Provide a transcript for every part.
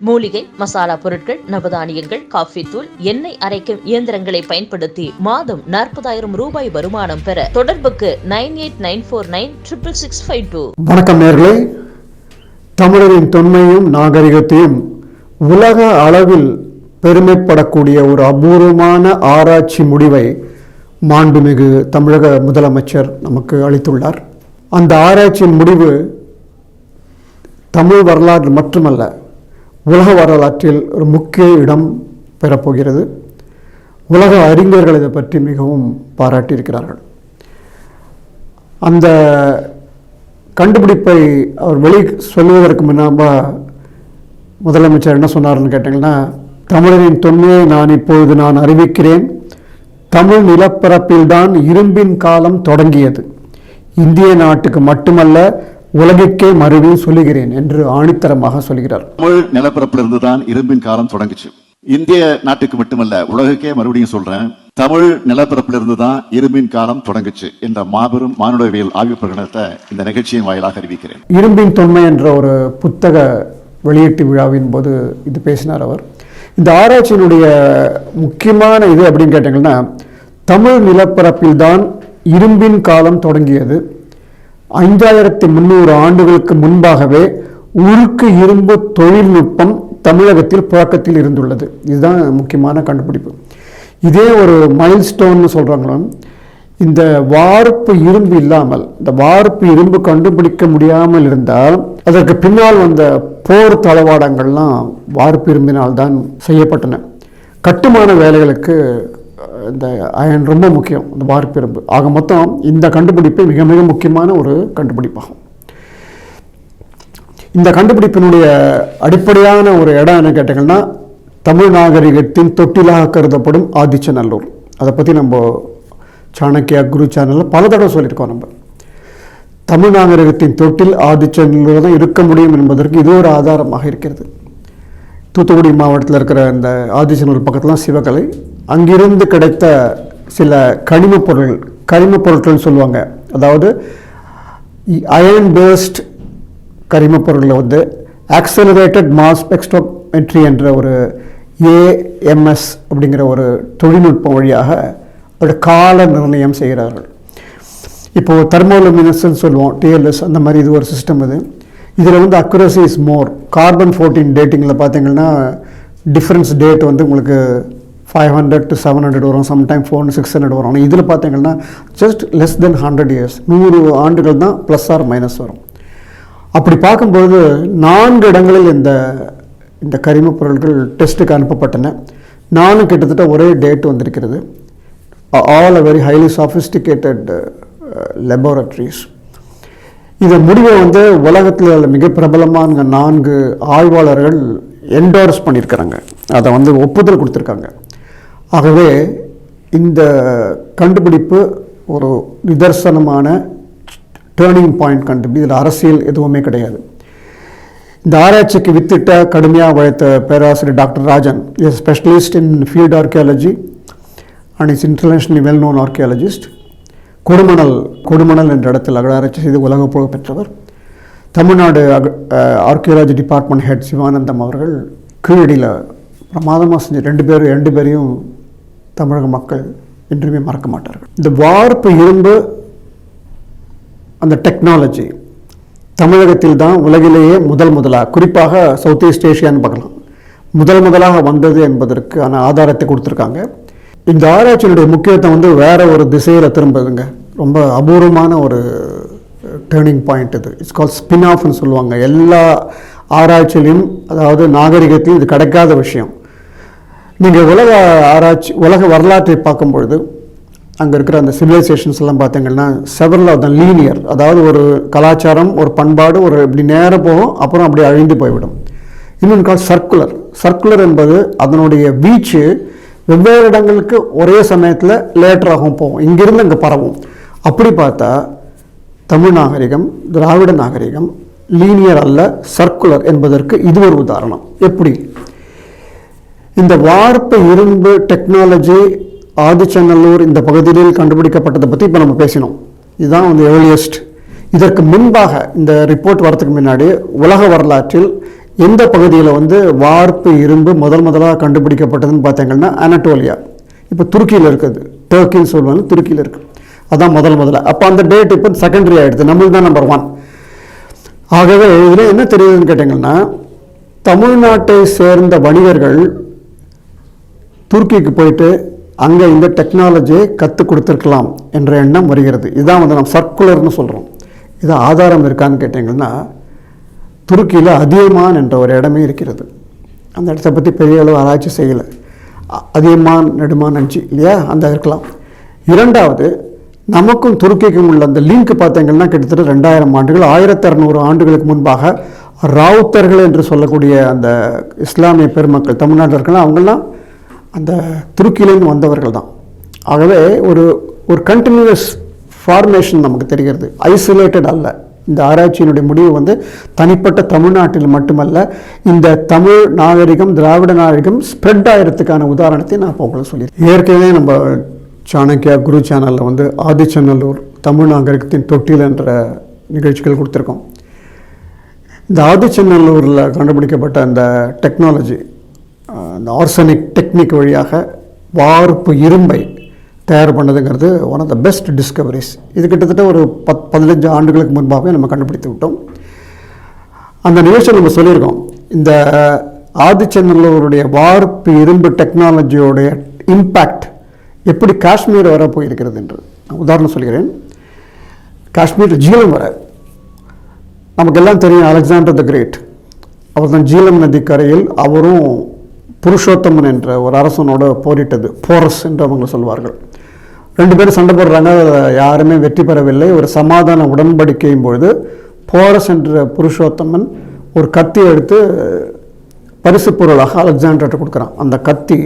மூலிகை மசாலா பொருட்கள், நவதானியங்கள், காஃபி தூள், எண்ணெய் அரைக்கும் இயந்திரங்களை பயன்படுத்தி மாதம் 40,000 ரூபாய் வருமானம் பெற தொடர்புக்கு 9894966652. வணக்கம் நேயர்களே. தமிழரின் தொன்மையும் நாகரிகத்தையும் உலக அளவில் பெருமைப்படக்கூடிய ஒரு அபூர்வமான ஆராய்ச்சி முடிவை மாண்புமிகு தமிழக முதலமைச்சர் நமக்கு அளித்துள்ளார். அந்த ஆராய்ச்சியின் முடிவு தமிழ் வரலாறு மட்டுமல்ல, உலக வரலாற்றில் ஒரு முக்கிய இடம் பெறப்போகிறது. உலக அறிஞர்கள் இதை பற்றி மிகவும் பாராட்டியிருக்கிறார்கள். அந்த கண்டுபிடிப்பை அவர் சொல்வதற்கு முன்னாக முதலமைச்சர் என்ன சொன்னார்னு கேட்டிங்கன்னா, தமிழரின் தொன்மையை நான் அறிவிக்கிறேன். தமிழ் நிலப்பரப்பில்தான் இரும்பின் காலம் தொடங்கியது. இந்திய நாட்டுக்கு மட்டுமல்ல, உலகிற்கே மறுபடியும் சொல்லுகிறேன் என்று ஆணித்தரமாக சொல்கிறார். தமிழ் நிலப்பரப்பிலிருந்து தான் இரும்பின் காலம் தொடங்குச்சு. இந்திய நாட்டுக்கு மட்டுமல்ல, உலகுக்கே மறுபடியும் சொல்றேன், தமிழ் நிலப்பரப்பிலிருந்து தான் இரும்பின் காலம் தொடங்குச்சு என்ற மாபெரும் மானுடவியல் ஆய்வு பிரகடனத்தை இந்த நிகழ்ச்சியின் வாயிலாக அறிவிக்கிறேன். இரும்பின் தொன்மை என்ற ஒரு புத்தக வெளியீட்டு விழாவின் போது இது பேசினார் அவர். இந்த ஆராய்ச்சியினுடைய முக்கியமான இது அப்படின்னு கேட்டீங்கன்னா, தமிழ் நிலப்பரப்பில் தான் இரும்பின் காலம் தொடங்கியது. 5300 ஆண்டுகளுக்கு முன்பாகவே உருக்கு இரும்பு தொழில்நுட்பம் தமிழகத்தில் புழக்கத்தில் இருந்துள்ளது. இதுதான் முக்கியமான கண்டுபிடிப்பு. இதே ஒரு மைல்ஸ்டோன்னு சொல்கிறாங்களோ, இந்த வார்ப்பு இரும்பு இல்லாமல், இந்த வார்ப்பு இரும்பு கண்டுபிடிக்க முடியாமல் இருந்தால் அதற்கு பின்னால் வந்த போர் தளவாடங்கள்லாம் வார்ப்பு இரும்பினால் தான் செய்யப்பட்டன. கட்டுமான வேலைகளுக்கு இந்த அயன் ரொம்ப முக்கியம், இந்த வார்ப்பு இரும்பு. ஆக மொத்தம் இந்த கண்டுபிடிப்பு மிக மிக முக்கியமான ஒரு கண்டுபிடிப்பாகும். இந்த கண்டுபிடிப்பினுடைய அடிப்படையான ஒரு இடம் என்ன கேட்டிங்கன்னா, தமிழ் நாகரிகத்தின் தொட்டிலாக கருதப்படும் ஆதிச்சநல்லூர். அதை பற்றி நம்ம சாணக்கியா குரு சேனலில் பல தடவை சொல்லியிருக்கோம். நம்ம தமிழ் நாகரிகத்தின் தொட்டில் ஆதிச்சநல்லூர் தான் இருக்க முடியும் என்பதற்கு இது ஒரு ஆதாரமாக இருக்கிறது. தூத்துக்குடி மாவட்டத்தில் இருக்கிற இந்த ஆதிச்சநல்லூர் பக்கத்தில் சிவகலை, அங்கிருந்து கிடைத்த சில கரிமப் பொருட்கள் சொல்லுவாங்க. அதாவது அயன் பேஸ்ட் கரிமப் பொருளில் வந்து ஆக்சலரேட்டட் மாஸ் ஸ்பெக்ட்ரோமெட்ரி என்ற ஒரு AMS அப்படிங்கிற ஒரு தொழில்நுட்பம் வழியாக அதோட கால நிர்ணயம் செய்கிறார்கள். இப்போது தெர்மோலுமினசன்ஸ் சொல்லுவோம், TLS, அந்த மாதிரி இது ஒரு சிஸ்டம். இதில் வந்து அக்யூரசி இஸ் மோர். கார்பன்-14 டேட்டிங்கில் பார்த்தீங்கன்னா டிஃப்ரென்ஸ் டேட் வந்து உங்களுக்கு 500 to 700 வரும், சம்டைம் 400-600 வரும். ஆனால் இதில் பார்த்தீங்கன்னா ஜஸ்ட் லெஸ் தென் 100 years, 100 ஆண்டுகள் தான் ப்ளஸ் ஆர் மைனஸ் வரும். அப்படி பார்க்கும்பொழுது 4 இடங்களில் இந்த கரிமப் பொருட்கள் டெஸ்ட்டுக்கு அனுப்பப்பட்டன. 4 கிட்டத்தட்ட ஒரே டேட் வந்திருக்கிறது. All very highly சாஃபிஸ்டிகேட்டட் laboratories. இந்த முடிவை வந்து உலகத்தில் உள்ள மிக பிரபலமான 4 ஆய்வாளர்கள் என்டோர்ஸ் பண்ணியிருக்கிறாங்க, அதை வந்து ஒப்புதல் கொடுத்துருக்காங்க. ஆகவே இந்த கண்டுபிடிப்பு ஒரு நிதர்சனமான டேர்னிங் பாயிண்ட் கண்டுபிடி. இதில் அரசியல் எதுவுமே கிடையாது. இந்த ஆராய்ச்சிக்கு வித்திட்ட கடுமையாக உழைத்த பேராசிரியர் doctor Rajan is specialist in field archaeology and is internationally well known archaeologist. Kodumanal என்ற இடத்தில் அகழாராய்ச்சி செய்து உலக புகழ் பெற்றவர். Tamil Nadu archaeology department head Sivanandam அவர்கள் கீழடியில் பிரமாதமாக செஞ்சு 2 பேரையும் தமிழக மக்கள் என்றுமே மறக்க மாட்டார்கள். இந்த வார்ப்பு இரும்பு அந்த டெக்னாலஜி தமிழகத்தில் தான் உலகிலேயே முதலாக, குறிப்பாக சவுத் ஈஸ்ட் ஏஷியான்னு பார்க்கலாம், முதலாக வந்தது என்பதற்கான ஆதாரத்தை கொடுத்துருக்காங்க. இந்த ஆராய்ச்சியினுடைய முக்கியத்துவம் வந்து வேற ஒரு திசையில் திரும்புதுங்க. ரொம்ப அபூர்வமான ஒரு டேர்னிங் பாயிண்ட் இது. இட்ஸ் கால் ஸ்பின் ஆஃப்னு சொல்லுவாங்க. எல்லா ஆராய்ச்சியிலையும், அதாவது நாகரிகத்திலும் இது கிடைக்காத விஷயம். நீங்கள் உலக வரலாற்றை பார்க்கும்பொழுது அங்கே இருக்கிற அந்த சிவிலைசேஷன்ஸ் எல்லாம் பார்த்தீங்கன்னா செவரல் ஆஃப் த லீனியர், அதாவது ஒரு கலாச்சாரம், ஒரு பண்பாடு ஒரு இப்படி நேரம் போகும், அப்புறம் அப்படி அழிந்து போய்விடும். இன்னொன்று கால் சர்க்குலர் என்பது அதனுடைய வீச்சு வெவ்வேறு இடங்களுக்கு ஒரே சமயத்தில் லேட்டராகவும் போகும், இங்கிருந்து அங்கே பரவும். அப்படி பார்த்தா தமிழ் நாகரிகம், திராவிட நாகரிகம் லீனியர் அல்ல, சர்க்குலர் என்பதற்கு இது ஒரு உதாரணம். எப்படி இந்த வார்ப்பு இரும்பு டெக்னாலஜி ஆதிச்சநல்லூர் இந்த பகுதியில் கண்டுபிடிக்கப்பட்டதை பற்றி இப்போ நம்ம பேசினோம். இதுதான் வந்து ஏர்லியஸ்ட். இதற்கு முன்பாக இந்த ரிப்போர்ட் வரதுக்கு முன்னாடி உலக வரலாற்றில் எந்த பகுதியில் வந்து வார்ப்பு இரும்பு முதலாக கண்டுபிடிக்கப்பட்டதுன்னு பார்த்தீங்கன்னா அனட்டோலியா. இப்போ துருக்கியில் இருக்குது, டர்க்கின்னு சொல்லுவாங்க, துருக்கியில் இருக்குது. அதான் முதல்ல. அப்போ அந்த டேட் இப்போ செகண்டரி ஆகிடுது, நம்மளுக்கு தான் நம்பர் 1. ஆகவே இதில் என்ன தெரியுதுன்னு கேட்டிங்கன்னா, தமிழ்நாட்டை சேர்ந்த வணிகர்கள் துருக்கிக்கு போயிட்டு அங்கே இந்த டெக்னாலஜியை கற்றுக் கொடுத்துருக்கலாம் என்ற எண்ணம் வருகிறது. இதுதான் வந்து நம்ம சர்க்குலர்னு சொல்கிறோம். இது ஆதாரம் இருக்கான்னு கேட்டிங்கன்னா, துருக்கியில் அதியமான் என்ற ஒரு இடமே இருக்கிறது. அந்த இடத்த பற்றி பெரிய அளவு ஆராய்ச்சி செய்யலை. அதியமான் நெடுமான் அஞ்சு இல்லையா, அந்த இருக்கலாம். இரண்டாவது, நமக்கும் துருக்கிக்கும் உள்ள அந்த லிங்க் பார்த்தீங்கன்னா கிட்டத்தட்ட 2000 ஆண்டுகள், 1600 ஆண்டுகளுக்கு முன்பாக ராவுத்தர்கள் என்று சொல்லக்கூடிய அந்த இஸ்லாமிய பெருமக்கள் தமிழ்நாட்டில் இருக்கலாம், அவங்கெல்லாம் அந்த துருக்கியிலேருந்து வந்தவர்கள் தான். ஆகவே ஒரு கண்டினியூஸ் ஃபார்மேஷன் நமக்கு தெரிகிறது, ஐசோலேட்டட் அல்ல. இந்த ஆராய்ச்சியினுடைய முடிவு வந்து தனிப்பட்ட தமிழ்நாட்டில் மட்டுமல்ல, இந்த தமிழ் நாகரிகம், திராவிட நாகரிகம் ஸ்ப்ரெட் ஆகிறதுக்கான உதாரணத்தை நான் இப்போ உங்களுக்கு சொல்லியிருக்கேன். ஏற்கனவே நம்ம சாணக்கியா குரு சேனலில் வந்து ஆதிச்சநல்லூர் தமிழ் நாகரிகத்தின் தொட்டில் என்ற நிகழ்ச்சிகள் கொடுத்துருக்கோம். இந்த ஆதிச்சநல்லூரில் கண்டுபிடிக்கப்பட்ட அந்த டெக்னாலஜி, அந்த ஆர்சனிக் டெக்னிக் வழியாக வார்ப்பு இரும்பை தயார் பண்ணதுங்கிறது one of the best discoveries. இது கிட்டத்தட்ட ஒரு 15 ஆண்டுகளுக்கு முன்பாகவே நம்ம கண்டுபிடித்து விட்டோம். அந்த நிகழ்ச்சியில் நம்ம சொல்லியிருக்கோம், இந்த ஆதிச்சநல்லூருடைய வார்ப்பு இரும்பு டெக்னாலஜியோடைய இம்பேக்ட் எப்படி காஷ்மீர் வர போயிருக்கிறது என்று. நான் உதாரணம் சொல்கிறேன். காஷ்மீர் ஜீலம் வர நமக்கெல்லாம் தெரியும், அலெக்சாண்டர் த கிரேட், அவர் தான் ஜீலம் நதி கரையில் அவரும் புருஷோத்தமன் என்ற ஒரு அரசனோட போரிட்டது. போரஸ் என்று அவங்க சொல்வார்கள். 2 பேரும் சண்டை போடுறாங்க, யாருமே வெற்றி பெறவில்லை. ஒரு சமாதான உடன்படிக்கையும் பொழுது போரஸ் என்ற புருஷோத்தமன் ஒரு கத்தி எடுத்து பரிசு பொருளாக அலெக்சாண்டர்கிட்ட கொடுக்குறான். அந்த கத்தி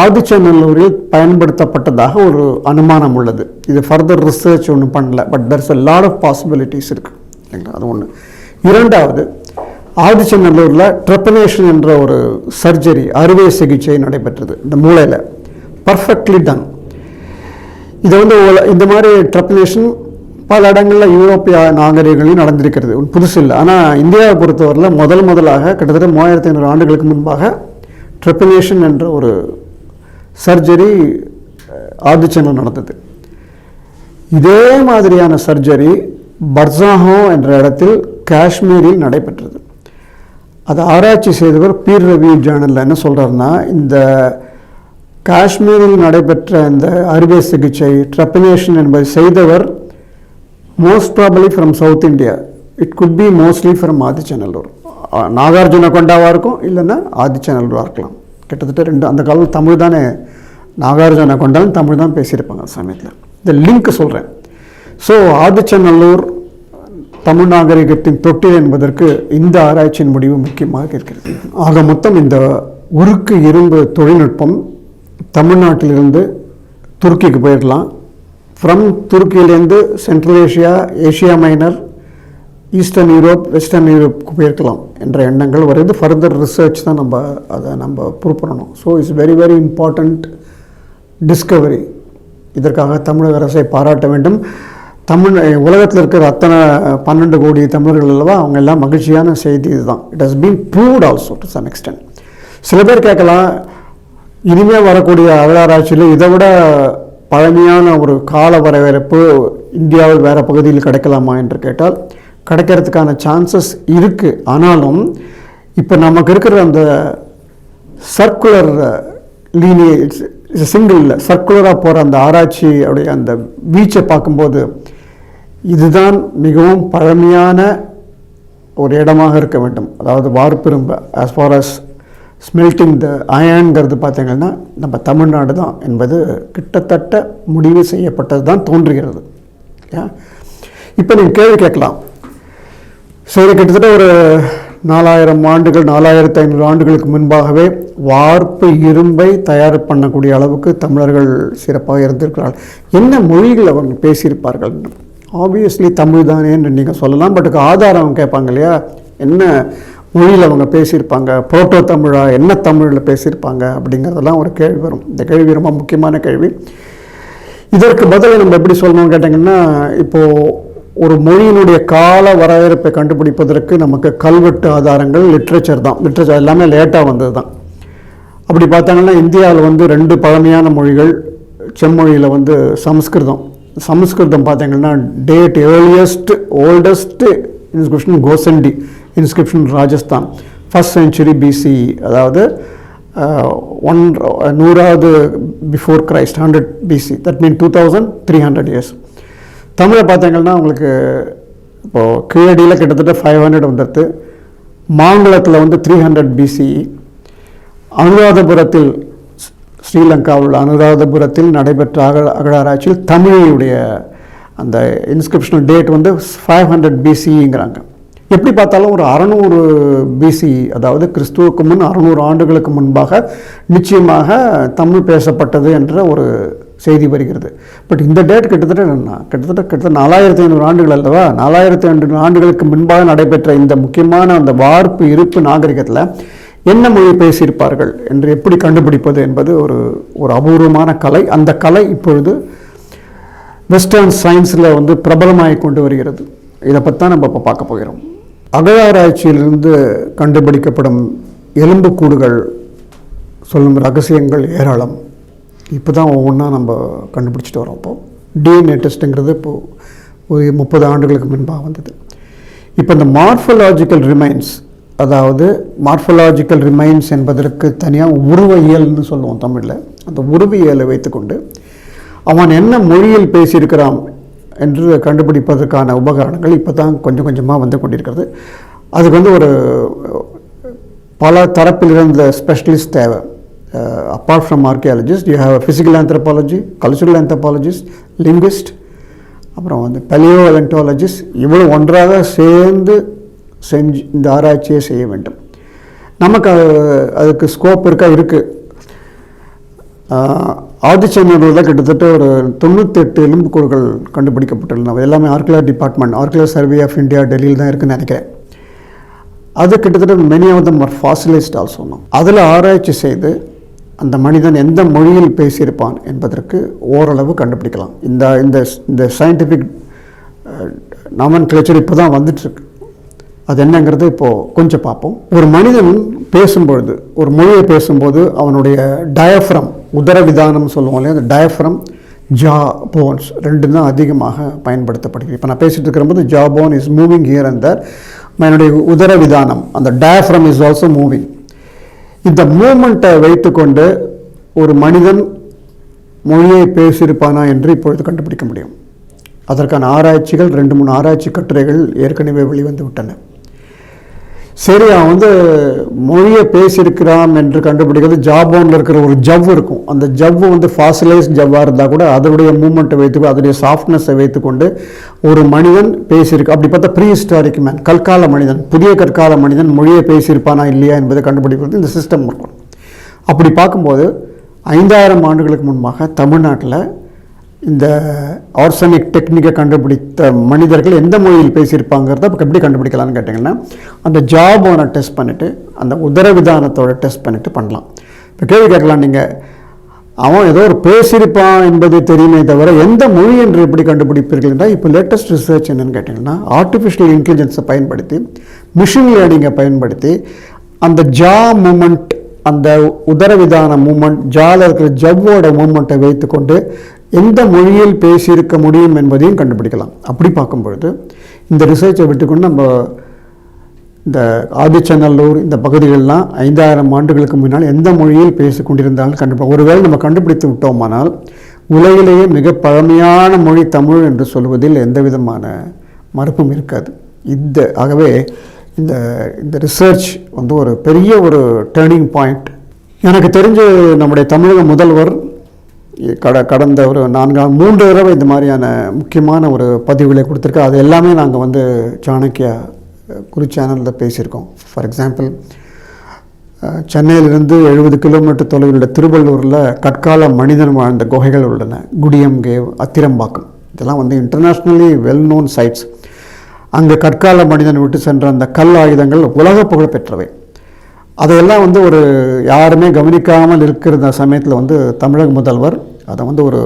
ஆதிச்சநல்லூரில் பயன்படுத்தப்பட்டதாக ஒரு அனுமானம் உள்ளது. இது ஃபர்தர் ரிசர்ச் ஒன்றும் பண்ணல, but there's a lot of possibilities இருக்குது இல்லைங்களா, அது ஒன்று. இரண்டாவது, ஆதிச்சநல்லூரில் ட்ரெப்பனேஷன் என்ற ஒரு சர்ஜரி, அறுவை சிகிச்சை நடைபெற்றது இந்த மூளையில், பர்ஃபெக்ட்லி டன். இது வந்து இந்த மாதிரி ட்ரெப்பனேஷன் பல இடங்களில் யூரோப்பிய நாகரிகங்களையும் நடந்திருக்கிறது, புதுசு இல்லை. ஆனால் இந்தியாவை பொறுத்தவரையில் முதலாக கிட்டத்தட்ட 3500 ஆண்டுகளுக்கு முன்பாக ட்ரெப்பனேஷன் என்ற ஒரு சர்ஜரி ஆதிச்சநல்லூர் நடந்தது. இதே மாதிரியான சர்ஜரி பர்சாஹோ என்ற இடத்தில் காஷ்மீரில் நடைபெற்றது. அதை ஆராய்ச்சி செய்தவர் பீர் ரிவ்யூ ஜேர்னலில் என்ன சொல்கிறாருன்னா, இந்த காஷ்மீரில் நடைபெற்ற இந்த அறுவை சிகிச்சை ட்ரெப்பனேஷன் என்பதை செய்தவர் most probably from south India. It could be mostly from Adichanallur. Nagarjuna கொண்டாவாக இருக்கும், இல்லைன்னா ஆதிச்சநல்லூராக இருக்கலாம். கிட்டத்தட்ட 2 அந்த காலத்தில் தமிழ் தானே, நாகார்ஜுன கொண்டாலும் தமிழ் தான் பேசியிருப்பாங்க சமயத்தில். இந்த லிங்க் சொல்கிறேன். ஸோ ஆதிச்சநல்லூர் தமிழ் நாகரிகத்தின் தொட்டில் என்பதற்கு இந்த ஆராய்ச்சியின் முடிவு முக்கியமாக இருக்கிறது. ஆக மொத்தம் இந்த உருக்கு இரும்பு தொழில்நுட்பம் தமிழ்நாட்டிலிருந்து துருக்கிக்கு போயிடலாம், ஃப்ரம் துருக்கியிலேருந்து central Asia, Asia minor, eastern Europe, western யூரோப்புக்கு போயிருக்கலாம் என்ற எண்ணங்கள் வருது. ஃபர்தர் ரிசர்ச் தான் நம்ம ப்ரூவ் பண்ணணும். So it's very very important Discovery. இதற்காக தமிழக அரசை பாராட்ட வேண்டும். உலகத்தில் இருக்கிற அத்தனை 12 கோடி தமிழர்கள் அல்லவா, அவங்க எல்லாம் மகிழ்ச்சியான செய்தி இதுதான். It has been proved also to some extent. சில பேர் கேட்கலாம், இனிமேல் வரக்கூடிய அகழாராய்ச்சியில் இதை விட பழமையான ஒரு கால வரவேற்பு இந்தியாவில் வேறு பகுதியில் கிடைக்கலாமா என்று கேட்டால் கிடைக்கிறதுக்கான சான்சஸ் இருக்குது. ஆனாலும் இப்போ நமக்கு இருக்கிற அந்த சர்க்குலர் லீனியேஜ், சிங்கிள் இல்லை, சர்க்குலராக போகிற அந்த ஆராய்ச்சியுடைய அந்த வீச்சை பார்க்கும்போது இதுதான் மிகவும் பழமையான ஒரு இடமாக இருக்க வேண்டும். அதாவது வார்ப்பிரும்பு ஆஸ் ஃபார் அஸ் ஸ்மெல்டிங் த அயன்கிறது பார்த்தீங்கன்னா நம்ம தமிழ்நாடு தான் என்பது கிட்டத்தட்ட முடிவு செய்யப்பட்டது தான் தோன்றுகிறது. இப்போ நீங்கள் கேள்வி கேட்கலாம், சரி கிட்டத்தட்ட ஒரு 4000 ஆண்டுகள் 4500 ஆண்டுகளுக்கு முன்பாகவே வார்ப்பு இரும்பை தயார் பண்ணக்கூடிய அளவுக்கு தமிழர்கள் சிறப்பாக இருந்திருக்கிறார்கள், என்ன மொழிகள் அவங்க பேசியிருப்பார்கள்? ஆப்வியஸ்லி தமிழ் தானே என்று நீங்கள் சொல்லலாம். பட் ஆதாரம் கேட்பாங்க இல்லையா, என்ன மொழியில் அவங்க பேசியிருப்பாங்க, புரோட்டோ தமிழா, என்ன தமிழில் பேசியிருப்பாங்க அப்படிங்கிறதெல்லாம் ஒரு கேள்வி வரும். இந்த கேள்வி ரொம்ப முக்கியமான கேள்வி. இதற்கு பதில் நம்ம எப்படி சொல்லணும்னு கேட்டிங்கன்னா, இப்போது ஒரு மொழியினுடைய கால வரையறுப்பை கண்டுபிடிப்பதற்கு நமக்கு கல்வெட்டு ஆதாரங்கள், லிட்ரேச்சர் தான். லிட்ரேச்சர் எல்லாமே லேட்டாக வந்தது தான். அப்படி பார்த்தாங்கன்னா இந்தியாவில் வந்து 2 பழமையான மொழிகள். செம்மொழியில் வந்து சமஸ்கிருதம் பார்த்தீங்கன்னா date earliest oldest inscription Ghosundi inscription Rajasthan, 1st century BCE, அதாவது 100வது before Christ, 100 BC, that mean 2300 years. தமிழை பார்த்தீங்கன்னா உங்களுக்கு இப்போது கீழடியில் கிட்டத்தட்ட 500 வந்துடுது. மாங்குளத்தில் வந்து 300 BCE. அனுராதபுரத்தில், ஸ்ரீலங்காவில் அனுராதபுரத்தில் நடைபெற்ற அகழாராய்ச்சியில் தமிழுடைய அந்த இன்ஸ்கிரிப்ஷனல் டேட் வந்து 500 BCEங்கிறாங்க. எப்படி பார்த்தாலும் ஒரு 600 BCE, அதாவது கிறிஸ்துவுக்கு முன் 600 ஆண்டுகளுக்கு முன்பாக நிச்சயமாக தமிழ் பேசப்பட்டது என்ற ஒரு செய்தி வருகிறது. பட் இந்த டேட் கிட்டத்தட்ட 4500 ஆண்டுகள் அல்லவா? 4500 ஆண்டுகளுக்கு முன்பாக நடைபெற்ற இந்த முக்கியமான அந்த வார்ப்பு இருப்பு நாகரிகத்தில் என்ன மொழி பேசியிருப்பார்கள் என்று எப்படி கண்டுபிடிப்பது என்பது ஒரு அபூர்வமான கலை. அந்த கலை இப்பொழுது வெஸ்டர்ன் சயின்ஸில் வந்து பிரபலமாகி கொண்டு வருகிறது. இதை பற்றி தான் நம்ம இப்போ பார்க்க போகிறோம். அகழாராய்ச்சியிலிருந்து கண்டுபிடிக்கப்படும் எலும்புக்கூடுகள் சொல்லும் ரகசியங்கள் ஏராளம். இப்போ தான் ஒவ்வொன்றா நம்ம கண்டுபிடிச்சிட்டு வரோம். இப்போது DNA டெஸ்ட்டுங்கிறது இப்போது ஒரு 30 ஆண்டுகளுக்கு முன்பாக வந்தது. இப்போ இந்த மார்ஃபலாஜிக்கல் ரிமைன்ஸ், அதாவது மார்ஃபலாஜிக்கல் ரிமைன்ஸ் என்பதற்கு தனியாக உருவியல்னு சொல்லுவோம் தமிழில். அந்த உருவியலை வைத்துக்கொண்டு அவன் என்ன மொழியில் பேசியிருக்கிறான் என்று கண்டுபிடிப்பதற்கான உபகரணங்கள் இப்போ தான் கொஞ்சம் கொஞ்சமாக வந்து கொண்டிருக்கிறது. அதுக்கு வந்து ஒரு பல தரப்பில் இருந்த ஸ்பெஷலிஸ்ட் தேவை. Apart from archaeologist, you have physical anthropology, cultural anthropologist, linguist, அப்புறம் வந்து பெலியோஎலன்டாலஜிஸ்ட். இவ்வளோ ஒன்றாக சேர்ந்து செஞ்சு இந்த ஆராய்ச்சியை செய்ய வேண்டும். நமக்கு அதுக்கு ஸ்கோப் இருக்குது. ஆதிச்சநல்லூரில் கிட்டத்தட்ட ஒரு 98 எலும்புக்கூடுகள் கண்டுபிடிக்கப்பட்டுள்ளன. எல்லாமே archaeology department, archaeology survey of India, டெல்லியில் தான் இருக்குன்னு நினைக்கிறேன். அது கிட்டத்தட்ட many of them are fossilized also. அதில் ஆராய்ச்சி செய்து அந்த மனிதன் எந்த மொழியில் பேசியிருப்பான் என்பதற்கு ஓரளவு கண்டுபிடிக்கலாம். இந்த சயின்டிஃபிக் நாமன்கிளேச்சர் இப்போ தான் வந்துட்டுருக்கு. அது என்னங்கிறது இப்போது கொஞ்சம் பார்ப்போம். ஒரு மனிதன் பேசும்பொழுது, ஒரு மொழியை பேசும்போது அவனுடைய டயஃப்ரம், உதரவிதானம் சொல்லுவோம் இல்லையா, அந்த டயஃப்ரம், ஜா போன்ஸ் 2 தான் அதிகமாக பயன்படுத்தப்படுகிறது. இப்போ நான் பேசிகிட்டு இருக்கிறபோது jaw bone is moving here and there. என்னுடைய உதரவிதானம், அந்த டயஃப்ரம் இஸ் ஆல்சோ மூவிங். இந்த மூமெண்ட்டை வைத்துக்கொண்டு ஒரு மனிதன் மொழியை பேசியிருப்பானா என்று இப்பொழுது கண்டுபிடிக்க முடியும். அதற்கான ஆராய்ச்சிகள் 2-3 ஆராய்ச்சி கட்டுரைகள் ஏற்கனவே வெளிவந்து விட்டன. சரி, அவன் வந்து மொழியை பேசியிருக்கிறான் என்று கண்டுபிடிக்கிறது. ஜாபோனில் இருக்கிற ஒரு ஜவ் இருக்கும். அந்த ஜவ்வு வந்து ஃபாசிலைஸ் ஜவ்வாக இருந்தால் கூட அதனுடைய மூமெண்ட்டை வைத்துக்கொண்டு, அதனுடைய சாஃப்ட்னஸை வைத்துக்கொண்டு ஒரு மனிதன் பேசியிருக்கு. அப்படி பார்த்தா ப்ரீ ஹிஸ்டாரிக் மேன், கற்கால மனிதன், புதிய கற்கால மனிதன் மொழியை பேசியிருப்பானா இல்லையா என்பதை கண்டுபிடிக்கிறது இந்த சிஸ்டம் இருக்கும். அப்படி பார்க்கும்போது 5000 ஆண்டுகளுக்கு முன்பாக தமிழ்நாட்டில் இந்த ஆர்சனிக் டெக்னிக்கை கண்டுபிடித்த மனிதர்கள் எந்த மொழியில் பேசியிருப்பாங்கிறத இப்போ எப்படி கண்டுபிடிக்கலான்னு கேட்டிங்கன்னா, அந்த ஜாபோனை டெஸ்ட் பண்ணிவிட்டு, அந்த உதரவிதானத்தோட டெஸ்ட் பண்ணிவிட்டு பண்ணலாம். இப்போ கேள்வி கேட்கலாம் நீங்கள், அவன் ஏதோ ஒரு பேசியிருப்பான் என்பது தெரியுமே தவிர எந்த மொழி என்று எப்படி கண்டுபிடிப்பீர்கள் என்றால், இப்போ லேட்டஸ்ட் ரிசர்ச் என்னென்னு கேட்டிங்கன்னா, ஆர்டிஃபிஷியல் இன்டெலிஜென்ஸை பயன்படுத்தி, மிஷின் லேர்னிங்கை பயன்படுத்தி அந்த ஜா மூமெண்ட், அந்த உதரவிதான மூமெண்ட், ஜால இருக்கிற ஜவ்வோட மூமெண்ட்டை வைத்துக்கொண்டு எந்த மொழியில் பேசியிருக்க முடியும் என்பதையும் கண்டுபிடிக்கலாம். அப்படி பார்க்கும்பொழுது இந்த ரிசர்ச்சை விட்டுக்கொண்டு நம்ம இந்த ஆதிச்சநல்லூர் இந்த பகுதிகளெலாம் 5000 ஆண்டுகளுக்கு முன்னால் எந்த மொழியில் பேசிக்கொண்டிருந்தாலும் கண்டுபிடிப்போம். ஒருவேளை நம்ம கண்டுபிடித்து விட்டோமானால் உலகிலேயே மிக பழமையான மொழி தமிழ் என்று சொல்வதில் எந்த விதமான மறுப்பும் இருக்காது. ஆகவே இந்த ரிசர்ச் வந்து ஒரு பெரிய ஒரு டேர்னிங் பாயிண்ட். எனக்கு தெரிஞ்சு நம்முடைய தமிழக முதல்வர் கடந்த ஒரு 3 தடவை இந்த மாதிரியான முக்கியமான ஒரு பதிவுகளை கொடுத்துருக்கோம். அது எல்லாமே நாங்கள் வந்து சாணக்கியா குரு சேனலில் பேசியிருக்கோம். ஃபார் எக்ஸாம்பிள், சென்னையிலிருந்து 70 கிலோமீட்டர் தொலைவில் உள்ள திருவள்ளூரில் கற்கால மனிதன் வாழ்ந்த குகைகள் உள்ளன. குடியம் கேவ், அத்திரம்பாக்கம், இதெல்லாம் வந்து இன்டர்நேஷ்னலி வெல் நோன் சைட்ஸ். அங்கே கற்கால மனிதன் விட்டு சென்ற அந்த கல் ஆயுதங்கள் உலக புகழ் பெற்றவை. அதையெல்லாம் வந்து ஒரு யாருமே கவனிக்காமல் இருக்கிற சமயத்தில் வந்து தமிழக முதல்வர் அதை வந்து ஒரு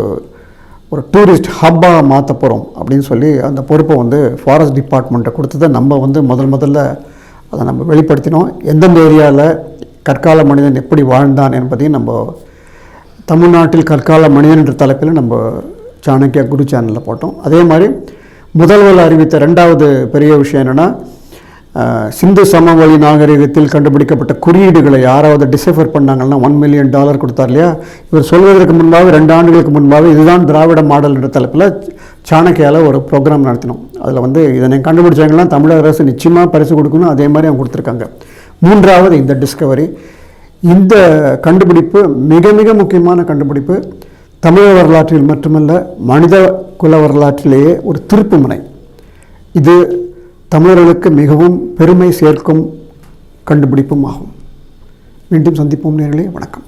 ஒரு டூரிஸ்ட் ஹப்பாக மாற்ற போகிறோம் அப்படின்னு சொல்லி அந்த பொறுப்பை வந்து ஃபாரஸ்ட் டிபார்ட்மெண்ட்டை கொடுத்ததை நம்ம வந்து முதல்ல அதை நம்ம வெளிப்படுத்தினோம். எந்தெந்த ஏரியாவில் கற்கால மனிதன் எப்படி வாழ்ந்தான் என்பதையும் நம்ம தமிழ்நாட்டில் கற்கால மனிதன் என்ற தலைப்பில் நம்ம சாணக்கியா குரு சேனலில் போட்டோம். அதே மாதிரி முதல்வர் அறிவித்த 2வது பெரிய விஷயம் என்னென்னா, சிந்து சமவெளி நாகரிகத்தில் கண்டுபிடிக்கப்பட்ட குறியீடுகளை யாராவது டிசைஃபர் பண்ணாங்கன்னா $1 மில்லியன் கொடுத்தார் இல்லையா, இவர் சொல்வதற்கு முன்பாக 2 ஆண்டுகளுக்கு முன்பாக இதுதான் திராவிட மாடல் என்ற தலைப்பில் சாணக்கியாவில் ஒரு ப்ரோக்ராம் நடத்தினோம். அதில் வந்து இதனை கண்டுபிடிச்சவங்கலாம் தமிழக அரசு நிச்சயமாக பரிசு கொடுக்கணும், அதே மாதிரி அவங்க கொடுத்துருக்காங்க. 3வது இந்த டிஸ்கவரி. இந்த கண்டுபிடிப்பு மிக மிக முக்கியமான கண்டுபிடிப்பு. தமிழக வரலாற்றில் மட்டுமல்ல, மனித குல வரலாற்றிலேயே ஒரு திருப்புமுனை. இது தமிழர்களுக்கு மிகவும் பெருமை சேர்க்கும் கண்டுபிடிப்பும் ஆகும். மீண்டும் சந்திப்போம் நேயர்களே, வணக்கம்.